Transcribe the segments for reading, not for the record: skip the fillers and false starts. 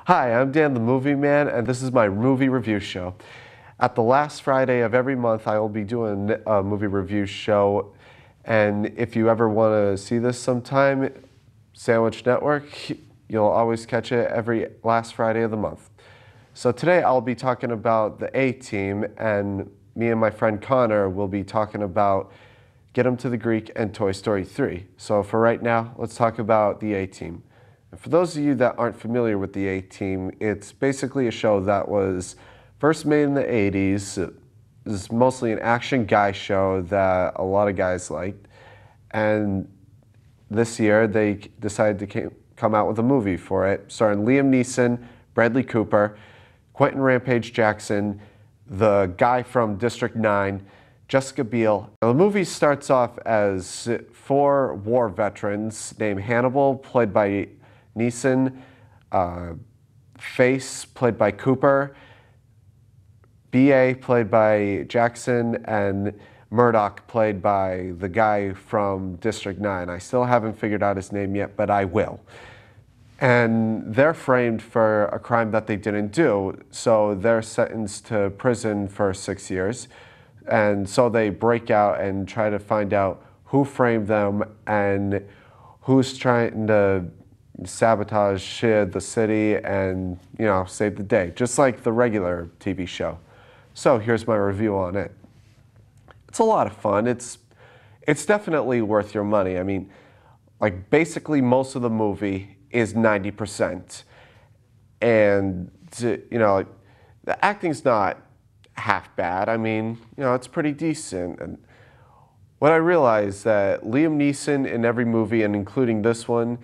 Hi, I'm Dan the Movie Man, and this is my movie review show. At the last Friday of every month, I will be doing a movie review show, and if you ever want to see this sometime, Sandwich Network, you'll always catch it every last Friday of the month. So today I'll be talking about the A-Team, and me and my friend Connor will be talking about Get 'Em to the Greek and Toy Story 3. So for right now, let's talk about the A-Team. For those of you that aren't familiar with the A-Team, it's basically a show that was first made in the 80s. It's mostly an action guy show that a lot of guys liked. And this year they decided to come out with a movie for it, starring Liam Neeson, Bradley Cooper, Quentin Rampage Jackson, the guy from District 9, Jessica Biel. Now, the movie starts off as 4 war veterans named Hannibal, played by Neeson, Face, played by Cooper, B.A., played by Jackson, and Murdoch, played by the guy from District 9. I still haven't figured out his name yet, but I will. And they're framed for a crime that they didn't do, so they're sentenced to prison for 6 years. And so they break out and try to find out who framed them and who's trying to sabotage the city and, you know, save the day, just like the regular TV show. So here's my review on it. It's a lot of fun. It's definitely worth your money. I mean, like, basically most of the movie is 90%. And, you know, the acting's not half bad. I mean, you know, it's pretty decent. And what I realized that Liam Neeson in every movie, and including this one,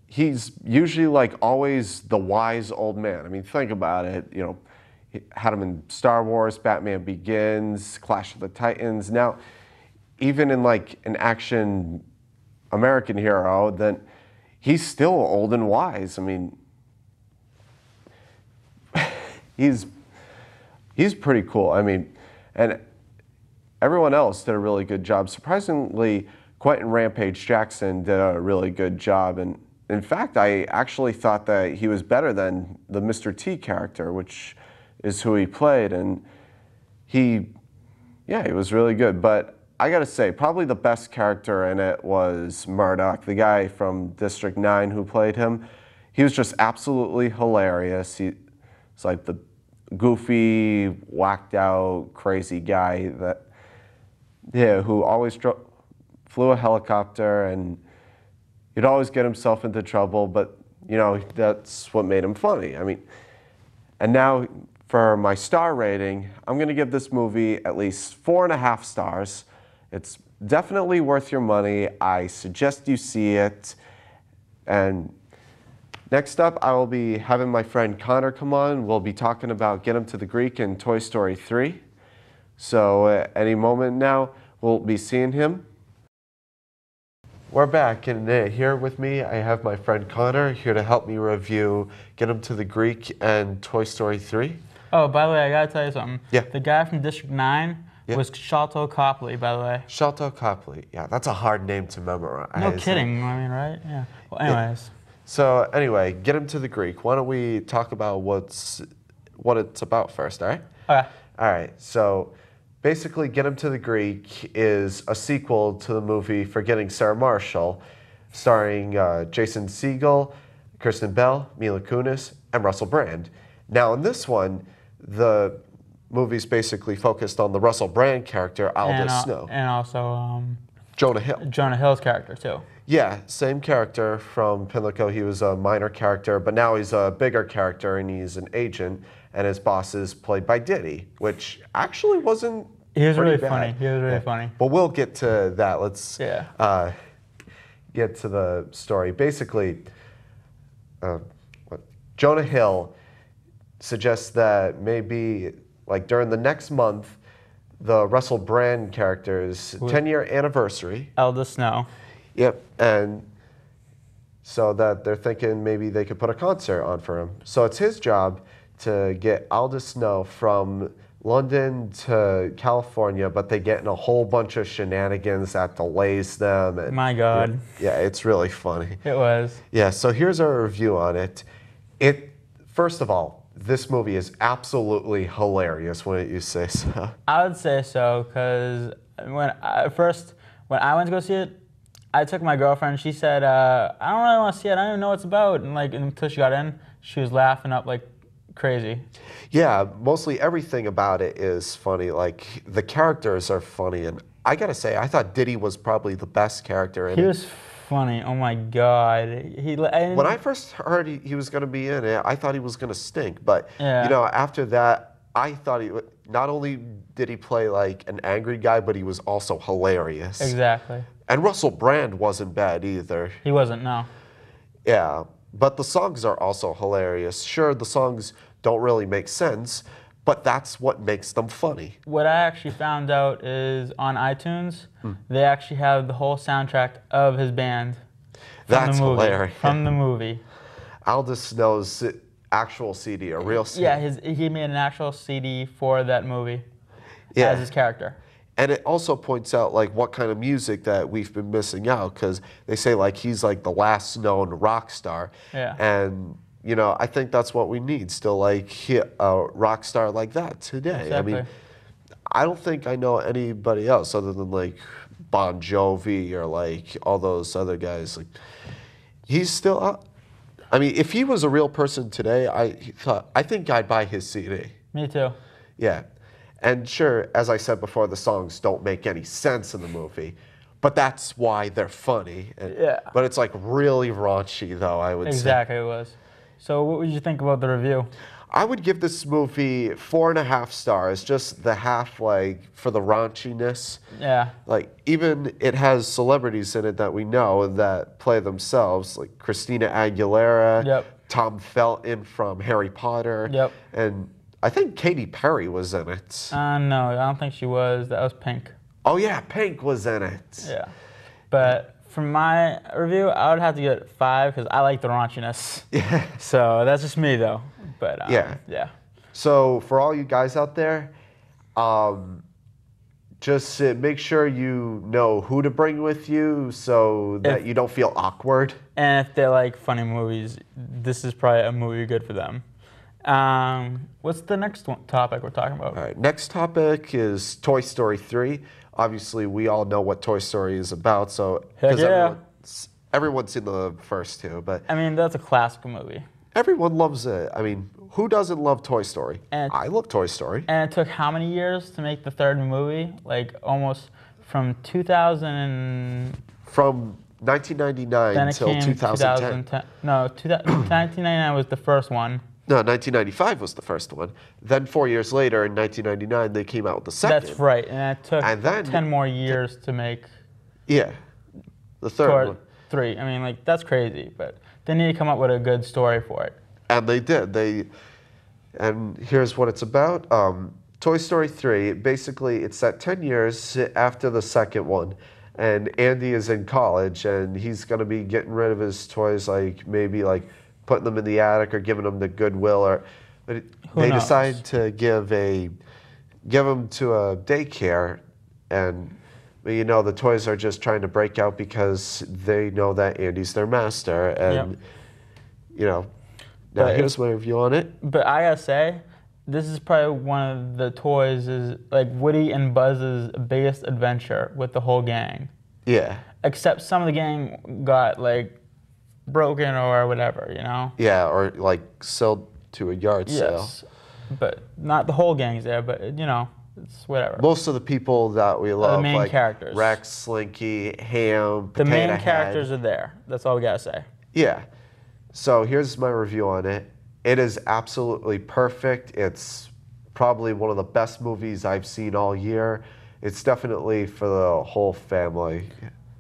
he's usually like always the wise old man. I mean, think about it. You know, he had him in Star Wars, Batman Begins, Clash of the Titans. Now, even in like an action American hero, then he's still old and wise. I mean, he's pretty cool. I mean, and everyone else did a really good job. Surprisingly, Quentin Rampage Jackson did a really good job. And in fact, I actually thought that he was better than the Mr. T character, which is who he played. And he was really good. But I gotta say, probably the best character in it was Murdoch, the guy from District 9 who played him. He was just absolutely hilarious. He's like the goofy, whacked out, crazy guy that, who always flew a helicopter, and he'd always get himself into trouble, but, you know, that's what made him funny. I mean, and now for my star rating, I'm gonna give this movie at least 4.5 stars. It's definitely worth your money. I suggest you see it. And next up, I will be having my friend Connor come on. We'll be talking about Get 'Em to the Greek and Toy Story 3. So any moment now, we'll be seeing him. We're back, and here with me, I have my friend Connor here to help me review Get 'Em to the Greek and Toy Story 3. Oh, by the way, I gotta tell you something. Yeah. The guy from District 9 was Sholto Copley, by the way. Sholto Copley. Yeah, that's a hard name to memorize. No kidding. I mean, right? Yeah. Well, anyways. Yeah. So anyway, Get 'Em to the Greek. Why don't we talk about what it's about first, all right? Okay. All right. So basically, Get 'Em to the Greek is a sequel to the movie Forgetting Sarah Marshall, starring Jason Segel, Kristen Bell, Mila Kunis, and Russell Brand. Now, in this one, the movie's basically focused on the Russell Brand character, Aldous Snow. And also Jonah Hill. Jonah Hill's character, too. Yeah, same character from Pimlico. He was a minor character, but now he's a bigger character, and he's an agent, and his boss is played by Diddy, which actually wasn't He was really bad. funny. He was really funny. But we'll get to that. Let's get to the story. Basically, Jonah Hill suggests that maybe, like, during the next month, the Russell Brand character's 10-year anniversary. Aldous Snow. Yep, and so that they're thinking maybe they could put a concert on for him. So it's his job to get Aldous Snow from London to California, but they get in a whole bunch of shenanigans that delays them. And, My God. Yeah, it's really funny. It was. Yeah, so here's our review on it. First of all, this movie is absolutely hilarious, wouldn't you say so? I would say so, because when I went to go see it, I took my girlfriend. She said, "I don't really want to see it. I don't even know what it's about." And like until she got in, she was laughing up like crazy. Yeah, mostly everything about it is funny. Like the characters are funny, and I gotta say, I thought Diddy was probably the best character in it. He was funny. Oh my god. When I first heard he was gonna be in it, I thought he was gonna stink. But Yeah. you know, after that, I thought not only did he play like an angry guy, but he was also hilarious. Exactly. And Russell Brand wasn't bad either. He wasn't, no. Yeah, but the songs are also hilarious. Sure, the songs don't really make sense, but that's what makes them funny. What I actually found out is on iTunes, they actually have the whole soundtrack of his band. That's hilarious. From the movie. Aldous knows actual CD, a real CD. Yeah, he made an actual CD for that movie Yeah. as his character. And it also points out like what kind of music that we've been missing out, because they say like he's like the last known rock star. Yeah. And you know, I think that's what we need, still like a rock star like that today. Exactly. I mean, I don't think I know anybody else other than like Bon Jovi or like all those other guys. Like he's still up. I mean, if he was a real person today, I think I'd buy his CD. Me too. Yeah. And sure, as I said before, the songs don't make any sense in the movie, but that's why they're funny. Yeah. But it's like really raunchy, though, I would say. Exactly, it was. So what would you think about the review? I would give this movie 4.5 stars, just the half, like, for the raunchiness. Yeah. Like, even it has celebrities in it that we know that play themselves, like Christina Aguilera, Yep. Tom Felton from Harry Potter, Yep. and I think Katy Perry was in it. No, I don't think she was. That was Pink. Oh yeah, Pink was in it. Yeah. But for my review, I would have to give it 5 because I like the raunchiness. Yeah. So that's just me though. But Yeah. Yeah. So for all you guys out there, just make sure you know who to bring with you so that you don't feel awkward. And if they like funny movies, this is probably a movie good for them. What's the next topic we're talking about? All right, next topic is Toy Story 3. Obviously, we all know what Toy Story is about, so Heck yeah. everyone's seen the first two, but I mean, that's a classic movie. everyone loves it. I mean, who doesn't love Toy Story? And I love Toy Story. And it took how many years to make the third movie? Like almost from 2000 and... From 1999 Then it until came 2010. No, 1999 was the first one. No, 1995 was the first one. Then 4 years later, in 1999, they came out with the second. That's right, and it took And then 10 more years to make Yeah, the third part one. 3. I mean, like, that's crazy, but they need to come up with a good story for it. And they did. And here's what it's about. Toy Story 3, basically, it's set 10 years after the second one. And Andy is in college, and he's going to be getting rid of his toys, like maybe like putting them in the attic or giving them to Goodwill. But they knows? decide to give them to a daycare, and you know the toys are just trying to break out because they know that Andy's their master, and you know. Now But here's my review on it. But I gotta say, this is probably one of the toys is like Woody and Buzz's biggest adventure with the whole gang. Yeah. Except some of the gang got like broken or whatever, you know? Yeah, or like sold to a yard sale. Yes. But not the whole gang's there, but you know, it's whatever. Most of the people that we love, main like characters. Rex, Slinky, Ham, The Potato main Head. characters are there. That's all we gotta say. Yeah. So here's my review on it. It is absolutely perfect. It's probably one of the best movies I've seen all year. It's definitely for the whole family.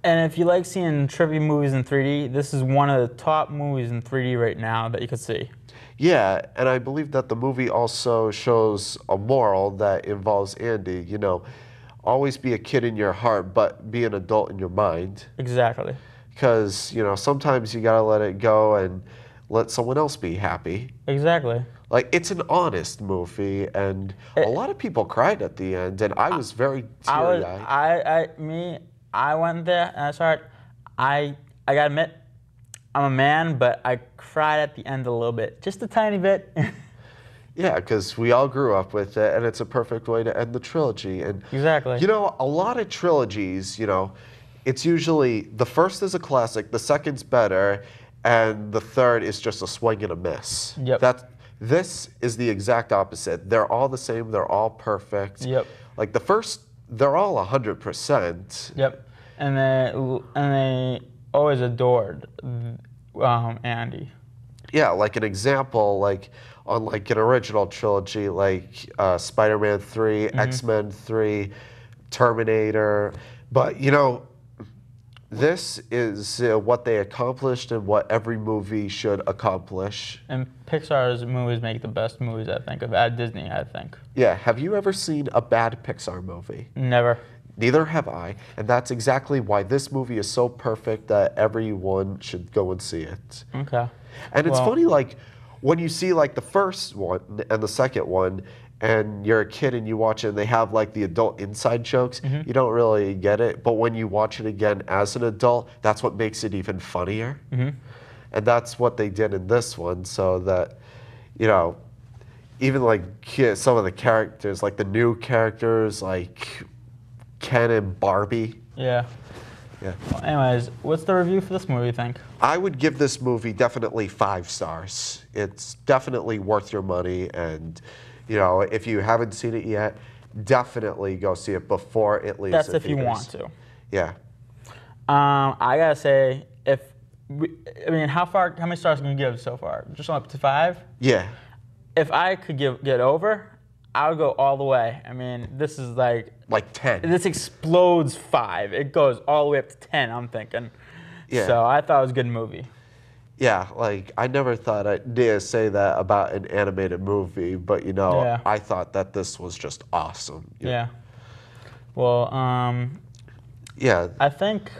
And if you like seeing trippy movies in 3D, this is one of the top movies in 3D right now that you could see. Yeah, and I believe that the movie also shows a moral that involves Andy. You know, always be a kid in your heart, but be an adult in your mind. Exactly. Because, you know, sometimes you gotta let it go and let someone else be happy. Exactly. Like, it's an honest movie, and a lot of people cried at the end, and I was very teary-eyed. I went there and I saw it. I gotta admit, I'm a man, but I cried at the end a little bit, just a tiny bit. Yeah, because we all grew up with it, and it's a perfect way to end the trilogy. And Exactly. you know, a lot of trilogies, it's usually the first is a classic, the second's better, and the third is just a swing and a miss. Yep. This is the exact opposite. They're all the same. They're all perfect. Yep. Like the first, they're all 100%. Yep. And they always adored Andy. Yeah, like an example, like on like an original trilogy, like Spider-Man 3, X-Men 3, Terminator. But this is what they accomplished and what every movie should accomplish. And Pixar's movies make the best movies, I think, at Disney, I think. Yeah, have you ever seen a bad Pixar movie? Never. Neither have I, and that's exactly why this movie is so perfect that everyone should go and see it. Okay. And it's funny, like, when you see, like, the first one and the second one, and you're a kid and you watch it and they have, like, the adult inside jokes, you don't really get it. But when you watch it again as an adult, that's what makes it even funnier. And that's what they did in this one, so that, even, like, some of the characters, like, the new characters, like Ken and Barbie. Yeah. Yeah. Well, anyways, what's the review for this movie, you think? I would give this movie definitely 5 stars. It's definitely worth your money, and if you haven't seen it yet, definitely go see it before it leaves. That's the if you theaters. want to. Yeah. I gotta say, how many stars can you give so far? Just up to 5? Yeah. If I could get over, I would go all the way. I mean, this is like 10. This explodes 5. It goes all the way up to 10, I'm thinking. Yeah. So I thought it was a good movie. Yeah, like I never thought I'd dare say that about an animated movie, but Yeah. I thought that this was just awesome. Yeah. Well, Yeah. I think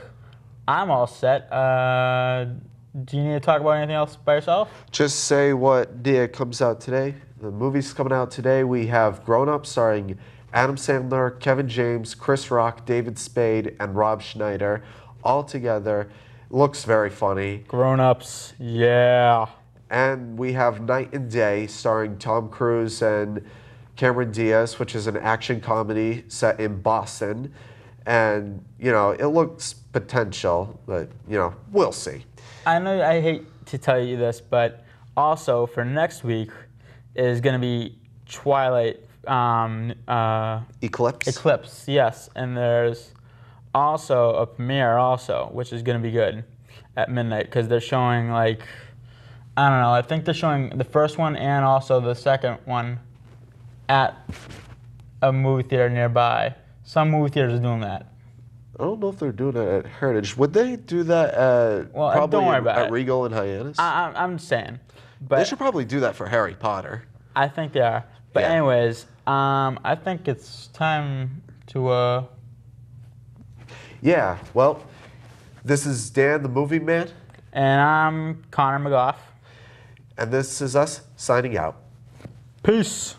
I'm all set. Do you need to talk about anything else by yourself? Just say what day comes out today. The movie's coming out today. We have Grown Up starring Adam Sandler, Kevin James, Chris Rock, David Spade, and Rob Schneider all together. Looks very funny. Grown-ups, yeah. And we have Night and Day starring Tom Cruise and Cameron Diaz, which is an action comedy set in Boston. And, it looks potential, but, we'll see. I know I hate to tell you this, but also for next week is going to be Twilight Eclipse? Eclipse, yes. And there's also a premiere which is going to be good at midnight because they're showing I don't know, I think they're showing the first one and also the second one at a movie theater nearby. Some movie theaters are doing that. I don't know if they're doing it at Heritage. Would they do that at don't worry about at it. Regal and Hyannis? I'm saying. But They should probably do that for Harry Potter. I think they are. But Yeah. anyways, I think it's time to Yeah, well, this is Dan the Movie Man, and I'm Connor McGough. and this is us signing out. Peace.